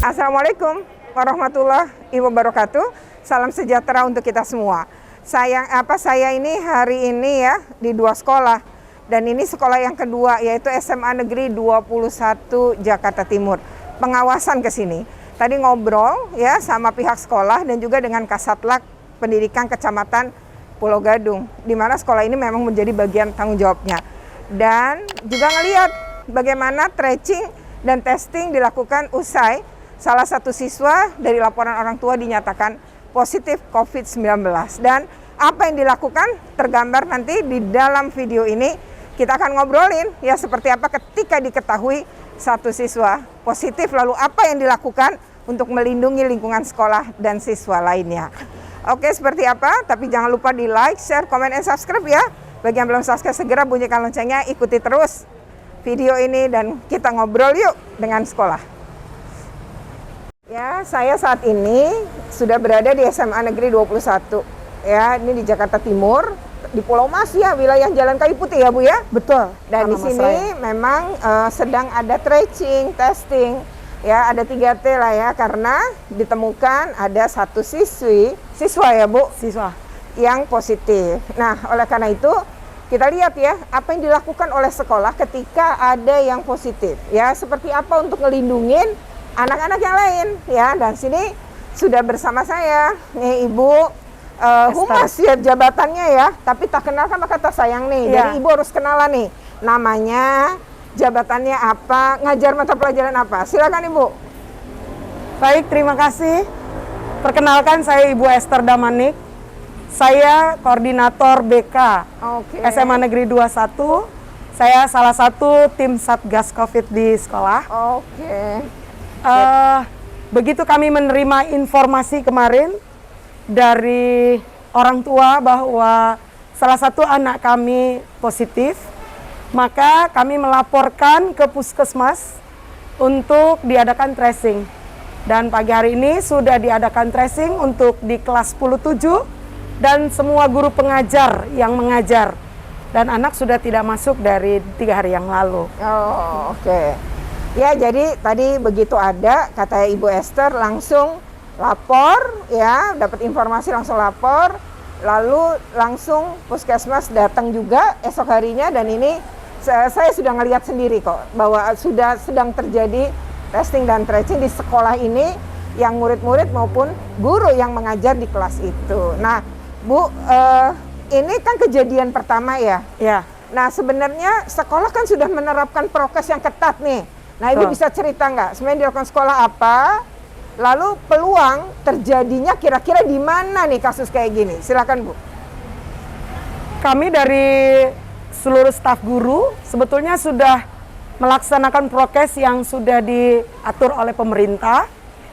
Assalamualaikum warahmatullahi wabarakatuh. Salam sejahtera untuk kita semua. Saya ini hari ini ya di 2 sekolah. Dan ini sekolah yang kedua yaitu SMA Negeri 21 Jakarta Timur. Pengawasan ke sini. Tadi ngobrol ya sama pihak sekolah dan juga dengan Kasatlantas Pendidikan Kecamatan Pulau Gadung, di mana sekolah ini memang menjadi bagian tanggung jawabnya. Dan juga ngelihat bagaimana tracing dan testing dilakukan usai salah satu siswa dari laporan orang tua dinyatakan positif COVID-19. Dan apa yang dilakukan tergambar nanti di dalam video ini. Kita akan ngobrolin ya seperti apa ketika diketahui satu siswa positif, lalu apa yang dilakukan untuk melindungi lingkungan sekolah dan siswa lainnya. Oke, seperti apa? Tapi jangan lupa di like, share, komen, dan subscribe ya. Bagi yang belum subscribe, segera bunyikan loncengnya, ikuti terus video ini dan kita ngobrol yuk dengan sekolah. Ya, saya saat ini sudah berada di SMA Negeri 21. Ya, ini di Jakarta Timur, di Pulau Mas ya, wilayah Jalan Kayu Putih ya Bu ya? Betul. Dan di sini memang sedang ada tracing, testing. Ya, ada 3T lah ya, karena ditemukan ada satu siswa ya Bu? Siswa. Yang positif. Nah, oleh karena itu kita lihat ya, apa yang dilakukan oleh sekolah ketika ada yang positif. Ya, seperti apa untuk ngelindungin anak-anak yang lain ya. Dan sini sudah bersama saya nih Ibu Humas ya jabatannya ya, tapi tak kenal sama kata sayang nih. Ya. Jadi Ibu harus kenalan nih, namanya, jabatannya apa, ngajar mata pelajaran apa. Silakan Ibu. Baik, terima kasih. Perkenalkan, saya Ibu Esther Damanik. Saya koordinator BK SMA Negeri 21. Saya salah satu tim Satgas COVID di sekolah. Begitu kami menerima informasi kemarin dari orang tua bahwa salah satu anak kami positif, maka kami melaporkan ke puskesmas untuk diadakan tracing. Dan pagi hari ini sudah diadakan tracing untuk di kelas 10-7 dan semua guru pengajar yang mengajar. Dan anak sudah tidak masuk dari 3 hari yang lalu. Ya, jadi tadi begitu ada, kata Ibu Esther langsung lapor ya, dapat informasi langsung lapor, lalu langsung puskesmas datang juga esok harinya. Dan ini saya sudah ngelihat sendiri kok bahwa sudah sedang terjadi testing dan tracing di sekolah ini, yang murid-murid maupun guru yang mengajar di kelas itu. Nah Bu, ini kan kejadian pertama ya? Ya. Nah sebenarnya sekolah kan sudah menerapkan prokes yang ketat nih. Nah Ibu bisa cerita nggak sebenarnya dilakukan sekolah apa? Lalu peluang terjadinya kira-kira di mana nih kasus kayak gini? Silakan Bu. Kami dari seluruh staf guru sebetulnya sudah melaksanakan prokes yang sudah diatur oleh pemerintah,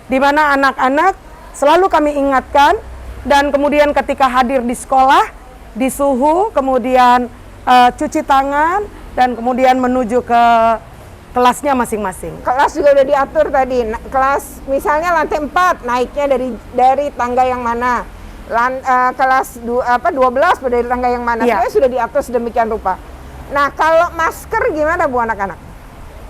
di mana anak-anak selalu kami ingatkan, dan kemudian ketika hadir di sekolah, di suhu, kemudian cuci tangan, dan kemudian menuju ke kelasnya masing-masing. Kelas juga udah diatur tadi. Kelas misalnya lantai 4 naiknya dari tangga yang mana? Kelas 12 dari tangga yang mana? Ya. Sebenarnya sudah diatur sedemikian rupa. Nah, kalau masker gimana Bu anak-anak?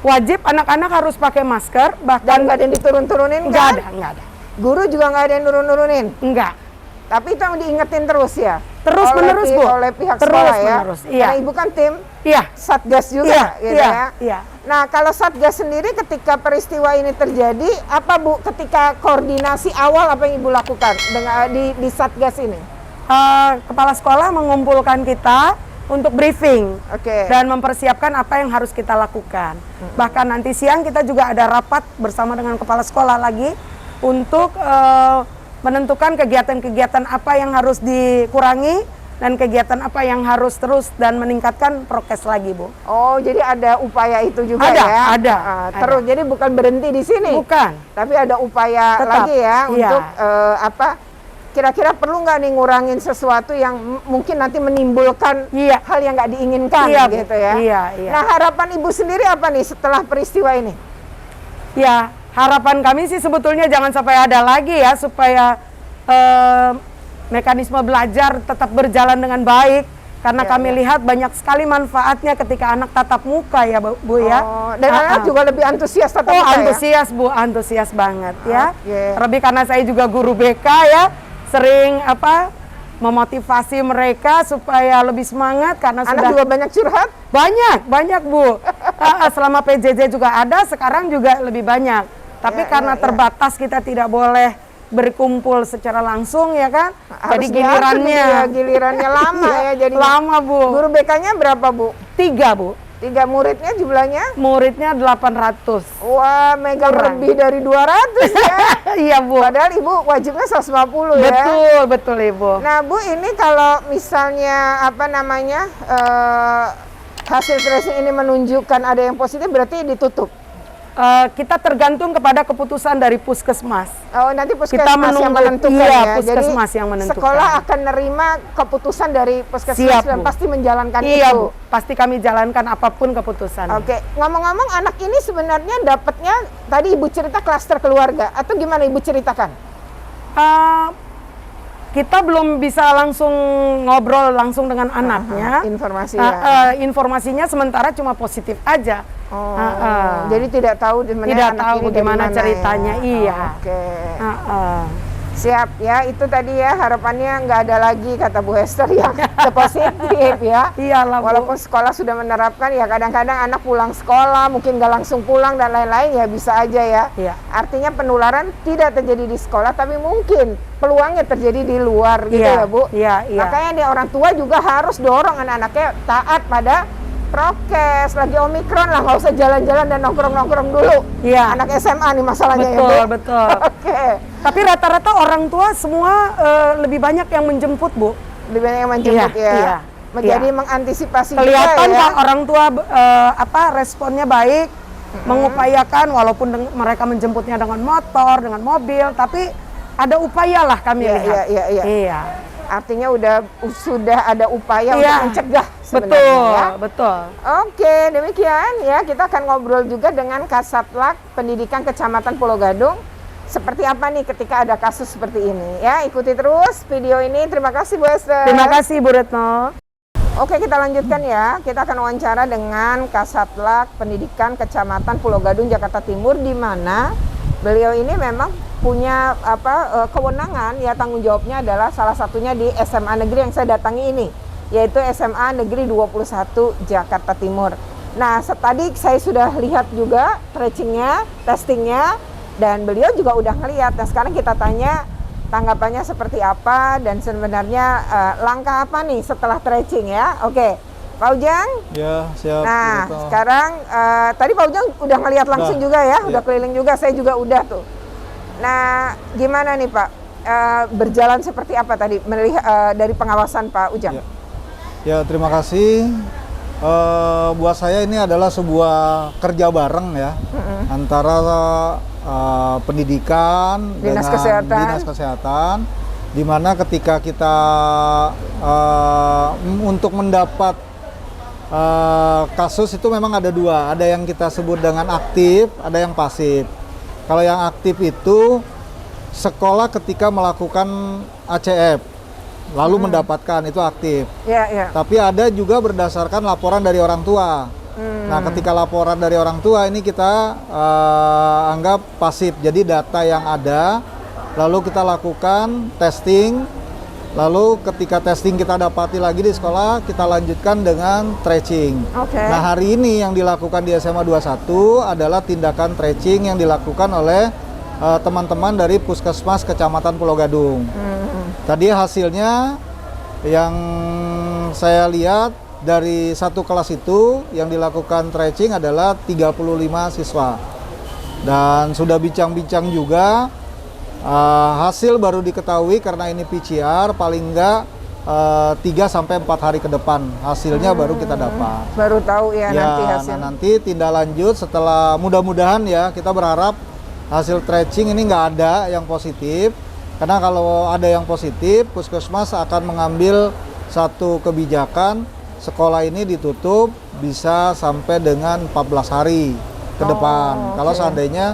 Wajib anak-anak harus pakai masker, bahkan Dan nggak ada yang diturun-turunin kan? Nggak ada. Guru juga nggak ada yang turun-turunin? Enggak. Tapi itu yang diingetin terus ya? Terus menerus Bu. Oleh pihak terus sekolah ya? menerus, iya. Karena Ibu kan tim Iya. Satgas juga gitu ya? Iya. Nah, kalau Satgas sendiri ketika peristiwa ini terjadi, apa Bu ketika koordinasi awal apa yang Ibu lakukan dengan di Satgas ini? Kepala sekolah mengumpulkan kita untuk briefing dan mempersiapkan apa yang harus kita lakukan. Bahkan nanti siang kita juga ada rapat bersama dengan kepala sekolah lagi untuk menentukan kegiatan-kegiatan apa yang harus dikurangi dan kegiatan apa yang harus terus dan meningkatkan prokes lagi, Bu. Oh, jadi ada upaya itu juga ada, ya? Ada. Terus, jadi bukan berhenti di sini? Bukan. Tapi ada upaya lagi ya untuk kira-kira perlu nggak nih ngurangin sesuatu yang mungkin nanti menimbulkan hal yang nggak diinginkan gitu ya? Iya. Nah, harapan Ibu sendiri apa nih setelah peristiwa ini? Ya, harapan kami sih sebetulnya jangan sampai ada lagi ya, supaya mekanisme belajar tetap berjalan dengan baik Karena Ya, kami ya. lihat banyak sekali manfaatnya ketika anak tatap muka ya Bu ya. Oh, dan anak juga lebih antusias tatap Oh, muka ya? antusias Bu, antusias banget ya. Oke. Terlebih karena saya juga guru BK ya, sering memotivasi mereka supaya lebih semangat karena Anak sudah juga banyak curhat? banyak Bu. Selama PJJ juga ada, sekarang juga lebih banyak. Tapi Ya, karena ya, ya. terbatas kita tidak boleh berkumpul secara langsung ya kan. Harus Jadi gilirannya gilirannya lama Iya, ya jadi. lama Bu. Guru BK-nya berapa Bu? 3 Bu. 3 muridnya jumlahnya? Muridnya 800. Wah, megang Kurang. lebih dari 200 ya. Iya Bu. Padahal Ibu wajibnya 150 ya. Betul Ibu. Nah Bu, ini kalau misalnya hasil tracing ini menunjukkan ada yang positif, berarti ditutup. Kita tergantung kepada keputusan dari puskesmas. Oh, nanti puskesmas Kita yang menunggu, menentukan iya, ya. puskesmas Jadi yang menentukan. sekolah akan nerima keputusan dari puskesmas Siap, dan Bu. pasti menjalankan Iya itu. Bu, pasti kami jalankan apapun keputusan. Oke, ngomong-ngomong anak ini sebenarnya dapatnya tadi Ibu cerita klaster keluarga atau gimana Ibu ceritakan? Kita belum bisa langsung ngobrol langsung dengan anaknya. Informasi ya. Informasinya sementara cuma positif aja. Oh, jadi tidak tahu di mana Tidak anak tahu ini dari bagaimana mana ceritanya, ya. iya. Oke. Uh-uh. Siap ya, itu tadi ya harapannya nggak ada lagi kata Bu Hester yang positif ya. Iyalah Bu. Walaupun sekolah sudah menerapkan ya kadang-kadang anak pulang sekolah mungkin nggak langsung pulang dan lain-lain ya bisa aja ya. Iya. Artinya penularan tidak terjadi di sekolah tapi mungkin peluangnya terjadi di luar gitu Iya, ya Bu. iya, iya. Makanya nih orang tua juga harus dorong anak-anaknya taat pada prokes, lagi Omikron lah, nggak usah jalan-jalan dan nongkrong-nongkrong dulu. Iya. Anak SMA nih masalahnya Betul, ya Bu. betul. Oke. Tapi rata-rata orang tua semua lebih banyak yang menjemput Bu. Lebih banyak yang menjemput Iya, ya. iya, Menjadi iya. mengantisipasi Kelihatan juga ya. Pak orang tua responnya baik, mengupayakan walaupun mereka menjemputnya dengan motor, dengan mobil, tapi ada upaya lah kami Iya, lihat. iya. Artinya sudah ada upaya Iya. untuk mencegah sebenarnya Betul, ya. betul. Oke, demikian ya kita akan ngobrol juga dengan Kasatlank Pendidikan Kecamatan Pulau Gadung. Seperti apa nih ketika ada kasus seperti ini ya. Ikuti terus video ini. Terima kasih Bu Esther. Terima kasih Bu Retno. Oke, kita lanjutkan ya. Kita akan wawancara dengan Kasatlank Pendidikan Kecamatan Pulau Gadung, Jakarta Timur, di mana beliau ini memang punya kewenangan ya, tanggung jawabnya adalah salah satunya di SMA negeri yang saya datangi ini, yaitu SMA Negeri 21 Jakarta Timur. Nah, tadi saya sudah lihat juga tracingnya, testingnya, dan beliau juga udah ngelihat. Nah, sekarang kita tanya tanggapannya seperti apa dan sebenarnya langkah apa nih setelah tracing ya. Oke, Pak Ujang. Ya, siap. Nah, gitu. sekarang tadi Pak Ujang udah ngelihat langsung Udah, juga ya, udah iya. keliling juga, saya juga udah tuh. Nah, gimana nih Pak, berjalan seperti apa tadi melihat dari pengawasan Pak Ujang? Ya. Ya, terima kasih. Buat saya ini adalah sebuah kerja bareng ya, antara pendidikan Dinas dengan Kesehatan. Dinas Kesehatan, di mana ketika kita untuk mendapat kasus itu memang ada dua, ada yang kita sebut dengan aktif, ada yang pasif. Kalau yang aktif itu sekolah ketika melakukan ACF lalu mendapatkan itu aktif. Ya. Tapi ada juga berdasarkan laporan dari orang tua. Nah, ketika laporan dari orang tua ini kita anggap pasif. Jadi data yang ada, lalu kita lakukan testing. Lalu ketika testing kita dapati lagi di sekolah, kita lanjutkan dengan tracing. Oke. Nah, hari ini yang dilakukan di SMA 21 adalah tindakan tracing yang dilakukan oleh teman-teman dari Puskesmas Kecamatan Pulau Gadung. Tadi hasilnya yang saya lihat dari satu kelas itu yang dilakukan tracing adalah 35 siswa. Dan sudah bincang-bincang juga, hasil baru diketahui karena ini PCR paling enggak 3-4 hari ke depan hasilnya baru kita dapat. Baru tahu ya, nanti hasil. Nah, nanti tindak lanjut setelah, mudah-mudahan ya, kita berharap hasil tracing ini nggak ada yang positif, karena kalau ada yang positif Puskesmas akan mengambil satu kebijakan, sekolah ini ditutup bisa sampai dengan 14 hari ke depan. Kalau oke. seandainya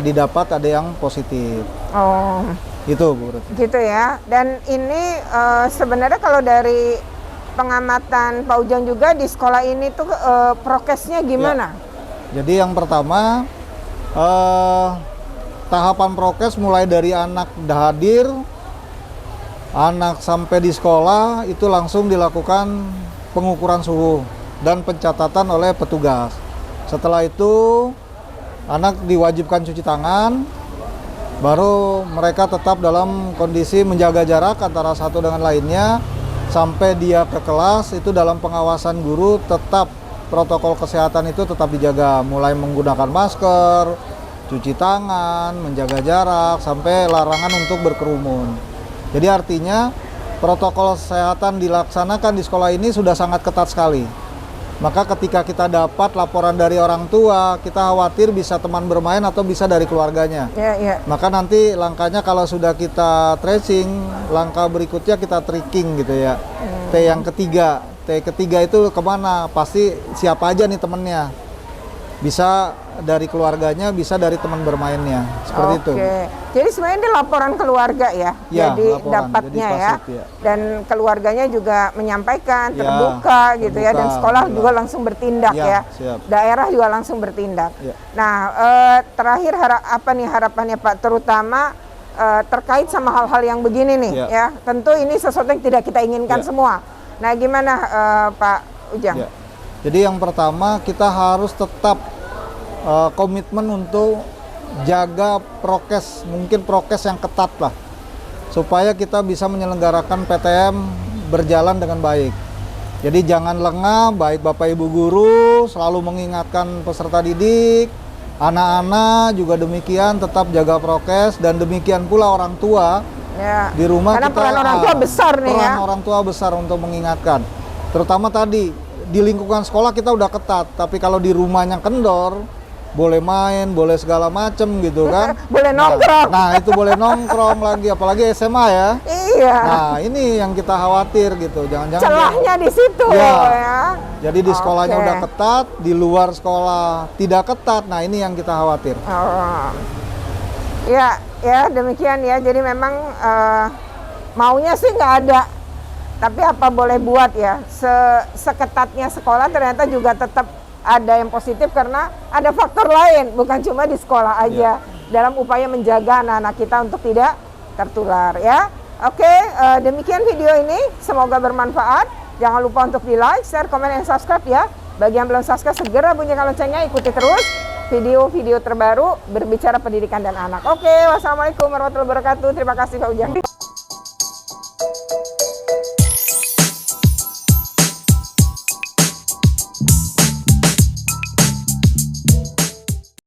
didapat ada yang positif. Oh, Itu Bu Retno. gitu ya. Dan ini sebenarnya kalau dari pengamatan Pak Ujang juga di sekolah ini tuh prokesnya gimana? Jadi yang pertama tahapan prokes mulai dari anak hadir, anak sampai di sekolah itu langsung dilakukan pengukuran suhu dan pencatatan oleh petugas. Setelah itu anak diwajibkan cuci tangan, baru mereka tetap dalam kondisi menjaga jarak antara satu dengan lainnya sampai dia ke kelas. Itu dalam pengawasan guru, tetap protokol kesehatan itu tetap dijaga, mulai menggunakan masker, cuci tangan, menjaga jarak, sampai larangan untuk berkerumun. Jadi artinya protokol kesehatan dilaksanakan di sekolah ini sudah sangat ketat sekali. Maka ketika kita dapat laporan dari orang tua, kita khawatir bisa teman bermain atau bisa dari keluarganya. Maka nanti langkahnya kalau sudah kita tracing, langkah berikutnya kita tracking gitu ya. T yang ketiga. T ketiga itu kemana? Pasti siapa aja nih temennya. Bisa dari keluarganya, bisa dari teman bermainnya. Seperti itu. Jadi sebenarnya ini laporan keluarga ya. Jadi laporan, dapatnya jadi ya. Dan keluarganya juga menyampaikan, terbuka gitu ya. Dan sekolah juga langsung bertindak ya. Siap. Daerah juga langsung bertindak. Nah, terakhir apa nih harapannya Pak, terutama terkait sama hal-hal yang begini nih ya. Tentu ini sesuatu yang tidak kita inginkan semua. Nah, gimana Pak Ujang? Jadi yang pertama kita harus tetap komitmen untuk jaga prokes, mungkin prokes yang ketat lah, supaya kita bisa menyelenggarakan PTM berjalan dengan baik. Jadi jangan lengah, baik Bapak Ibu guru selalu mengingatkan peserta didik, anak-anak juga demikian tetap jaga prokes, dan demikian pula orang tua di rumah. Karena kita peran orang tua besar nih ya. Peran orang tua besar untuk mengingatkan, terutama tadi di lingkungan sekolah kita udah ketat, tapi kalau di rumahnya kendor, boleh main, boleh segala macem gitu kan. Boleh nongkrong. Nah, itu boleh nongkrong lagi, apalagi SMA ya. Iya. Nah, ini yang kita khawatir gitu. Jangan-jangan celahnya di situ ya. Jadi di sekolahnya udah ketat, di luar sekolah tidak ketat. Nah, ini yang kita khawatir. Ya demikian ya. Jadi memang maunya sih nggak ada. Tapi apa boleh buat ya, seketatnya sekolah ternyata juga tetap ada yang positif karena ada faktor lain, bukan cuma di sekolah aja, dalam upaya menjaga anak-anak kita untuk tidak tertular ya. Oke, demikian video ini, semoga bermanfaat. Jangan lupa untuk di like, share, komen, dan subscribe ya. Bagi yang belum subscribe, segera bunyikan loncengnya, ikuti terus video-video terbaru berbicara pendidikan dan anak. Oke, wassalamualaikum warahmatullahi wabarakatuh. Terima kasih Pak Ujang.